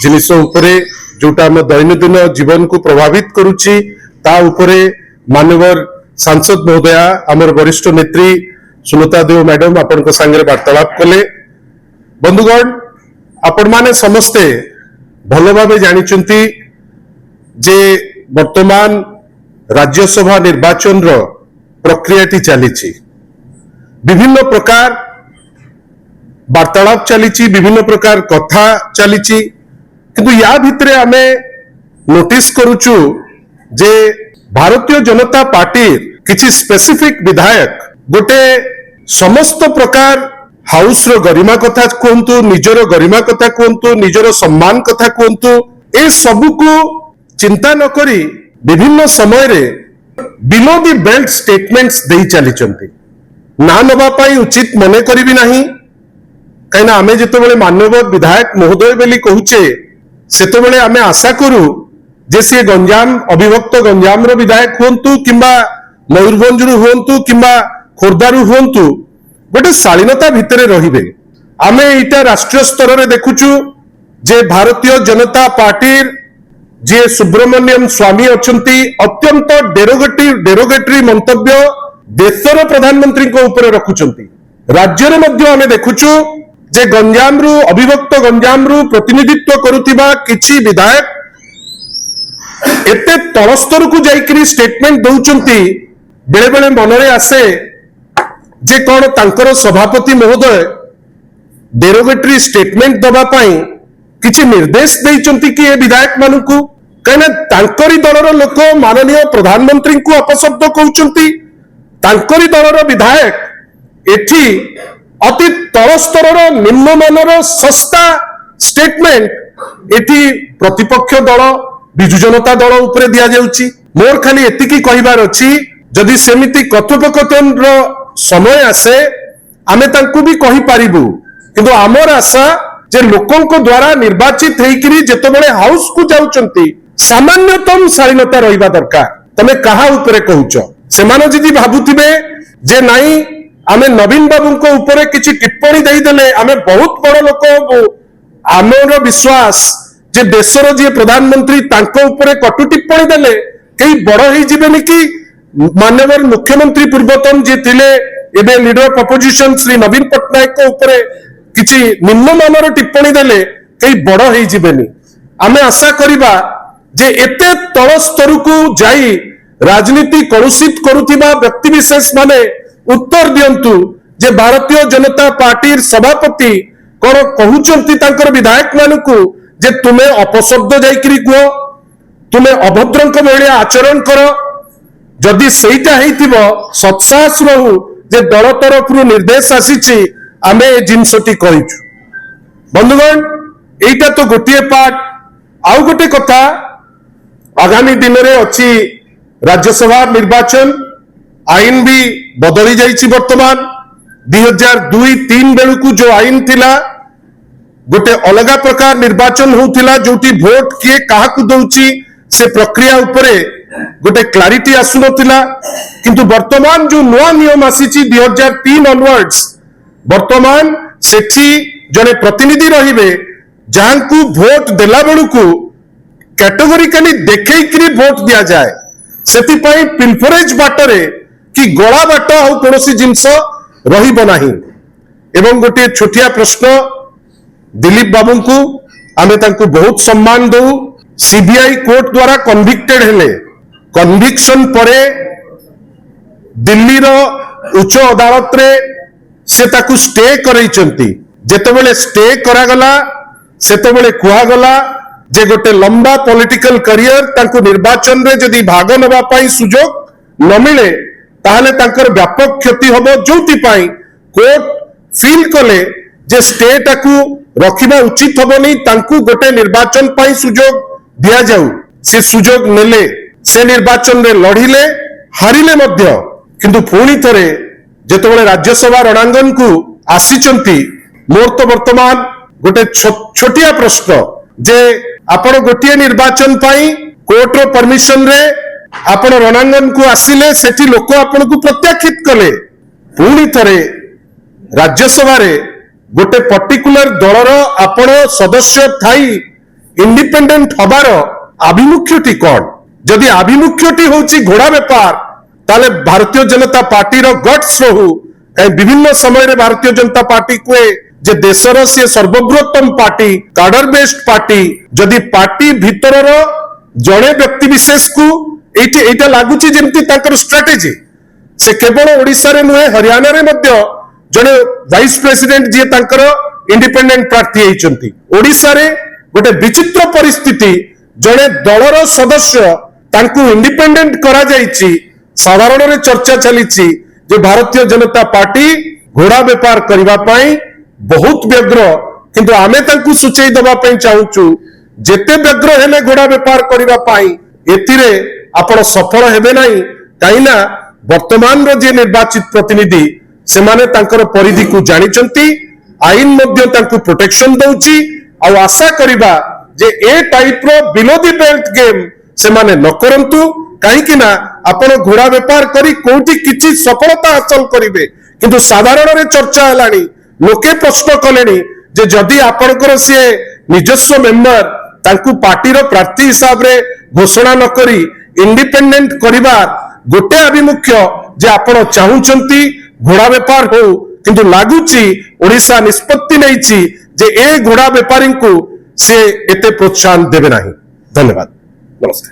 जिनिस उपरे जोटा हम दैनंदिन जीवन को प्रभावित करुच्ची ता उपरे मानवर सांसद महोदया आमर वरिष्ठ नेत्री सुलता देव मैडम आपण सांगे वार्तालाप कले। बंधुगण आपण माने समस्ते भल भाव जानिचंती जे वर्तमान राज्यसभा निर्वाचन रो प्रक्रियाटी चलीची विभिन्न प्रकार वार्तालाप चलीची विभिन्न प्रकार कथा चलीची किंतु या भितरे आमे नोटिस करूचु जे भारतीय जनता पार्टी किछि स्पेसिफिक विधायक गोटे समस्त प्रकार हाउस रो गरिमा कथा कहतु निजर गरिमा कथा कहतु निजर सम्मान कथा कहतु ए सबु को चिंता न करी विभिन्न समय रे बिलो दी बेल्ट स्टेटमेंट्स देई चली चंती ना नबा पाई उचित मने करिबी नाही कहिना आमे जेतेबेले माननीय विधायक महोदय बेली कहूचे सेतेबेले आमे आशा करू जे से गंजाम अभिभक्त गंजाम रो विधायक होंतु किंबा मयूरभंज रु होंतु किंबा खोर्धारू होंतु गोटे शालीनता भितरे रहिबे। आमे इटा राष्ट्रीय स्तर रे देखुचु जे भारतीय जनता पार्टी जे सुब्रमण्यम स्वामी अछंती अत्यंत डेरोगेटरी मंतव्य देशर प्रधानमंत्री को ऊपर रखुचंती। राज्य रे मध्य आमे देखुचु जे गंजाम रु अभिभक्त गंजाम रु प्रतिनिधित्व करुथिबा किछि विधायक एते तलस्तर को जाइकरी स्टेटमेंट दउचंती बेले बेले मनरे आसे जे कोन तांकर सभापति महोदय डेरोगेटरी स्टेटमेंट दबा पाई किछि निर्देश देइचंती कि ए विधायक मानकू कहना तांकरी दलर लोक माननीय प्रधानमंत्री को अपशब्द कहउचंती तांकरी दलर विधायक एठी अति तलस्तर निम्न मानर सस्ता स्टेटमेंट एठी प्रतिपक्ष दल बिजु जनता दल उपरे दिया जाउची। मोर खाली एतिकी कहिबार अछि जदि सेमिति कथोपकथन रो समय आसे आमे तांकु भी कहि पारिबु किंतु आमर आशा जे लोकन को द्वारा निर्वाचित हेकरी जेतेबेले हाउस को जाउचंती सामान्यतम शालीनता रहिबा दरकार। तमे कहा उपरे कहउच से माने जदि भाबुथिबे जे नाही आमे नवीन बाबू को ऊपर किछि टिप्पणी देई देले आमे बहुत बड़ लोक आमर विश्वास जे देशर जे प्रधानमंत्री तांको ऊपर कटु टिप्पणी देले कई बड़ ही जीवेनि कि माननीय मुख्यमंत्री पूर्वतन जे थिले एबे लीडर ऑफ अपोजिशन श्री नवीन पटनायक को ऊपर किछि निम्न मानर टिप्पणी देले कई बड़ ही जीवेनि। आमे आशा करिबा जे एते तळ स्तर को जाई राजनीति कलुषित करुथिबा व्यक्ति विशेष माने उत्तर दियंतु जे भारतीय जनता पार्टी सभापति कोन कहउचंती तांकर विधायक मानकू जे तुमे अपशब्द जाइकरी कहो तुमे अभद्रंक भलिया आचरण करो जदि सेटा हेतिबो सत्साहस रहू जे दल तरफरु निर्देश आसीची आमे ए जिनसटी करिछु। बंधुगण एटा तो गोटिए पार्ट आउ गोटे कथा आगामी दिन रे अछि राज्यसभा निर्वाचन आईन भी बदली जाइछि। वर्तमान 2002-3 बेलू जो आईन थिला गोटे अलगा प्रकार निर्वाचन होउथिला जोटी वोट किए काहाकू दउची से प्रक्रिया उपरे गोटे क्लारिटी आसु नथिला किंतु वर्तमान जो नया नियम आसीची 2003 ऑनवर्ड्स वर्तमान सेठी जने प्रतिनिधि रहिबे जांकू वोट देला बेलुकू कैटेगोरिकली देखैकरी वोट दिया जाए सेति पई पिलफरेज बाटरे कि गला बाट आ कोनोसी जिंस रहिबो नाही। एवं गोटे छोटिया प्रश्न दिलीप बाबू को आमे तांको बहुत सम्मान दउ सीबीआई कोर्ट द्वारा कन्विक्टेड हेले कन्विक्शन परे दिल्ली रो उच्च अदालत रे से ताकू स्टे करैचंती जेतेबेले स्टे करागला सेतेबेले कुहा गला जे गोटे लंबा पॉलिटिकल करियर तांको निर्वाचन रे जदि भाग नबा पाई सुजोग न मिले ताहले तांकर व्यापक क्षति हबो जोति पाई कोर्ट फील कले जे स्टे टाकू रखिबा उचित हबनी तांकू गोटे निर्वाचन पाई सुजोग दिया जाऊ से सुजोग नेले से निर्वाचन रे लढिले हारिले मध्य किंतु पुणी थरे जेतेबेले राज्यसभा रणांगन को आसीचंती मोर तो वर्तमान गोटे छोटिया प्रश्न जे आपण गोटिए निर्वाचन पाई कोर्ट रो परमिशन रे आपण रणांगन को आसिले सेठी लोक आपण को प्रत्याख्यित कले पुणी थरे राज्यसभा रे गोटे पर्टिकुलर दलर आपण सदस्य थाई इंडिपेंडेंट हबार आभिमुख्यटी कौन जदि आभिमुख्यटी होची घोड़ा बेपार ताले भारतीय जनता पार्टी रो गट्स रहू कहीं विभिन्न समय रे भारतीय जनता पार्टी कुए जे देशर से सर्वबृहत्तम पार्टी कार्डर बेस्ड पार्टी जदि पार्टी भीतर जड़े व्यक्ति विशेष को एटा लागुची जेमती तांकर स्ट्रेटेजी से केवल ओडिशा रे नुहे हरियाणा रे मध्य जड़े वाइस प्रेसिडेंट जी तांकर इंडिपेंडेंट प्रार्थी होइचंती ओडिशा रे गोटे विचित्र परिस्थिति जड़े दलर सदस्य तांकू इंडिपेंडेंट करा जायछि साधारण रे चर्चा चलीछि जे भारतीय जनता पार्टी घोड़ा बेपार करबा पई बहुत व्यग्र किंतु आमे तांकू सूचई दबा पई चाहूचु जेते व्यग्र हेले घोड़ा बेपार करबा पई एतिरे आपण सफल हेबे नाही काईना वर्तमान रो जे निर्वाचित प्रतिनिधि से माने तांकर परिधि को जानिचंती आईन मध्य तांकू प्रोटेक्शन दउची आ आशा करिबा जे ए टाइप रो बिलो दी बेल्ट गेम से माने न करंतु काहे कि ना आपण घोड़ा बेपार करी कोठी किछि सफलता हासिल करिवे किंतु साधारण रे चर्चा हलानी लोके प्रश्न कलेनी जे जदि आपणकर से निजस्व मेंबर तांकू पार्टी रो प्रार्थी हिसाब रे घोषणा न करी इंडिपेंडेंट करिवार गोटे अभिमुख्य जे आपण चाहुचंती घोड़ा बेपार हो किंतु लागुची ओडिशा निष्पत्ति नैछि जे ए घोड़ा बेपारी को से एते प्रोत्साहन देबे नाही धन्यवाद नमस्कार।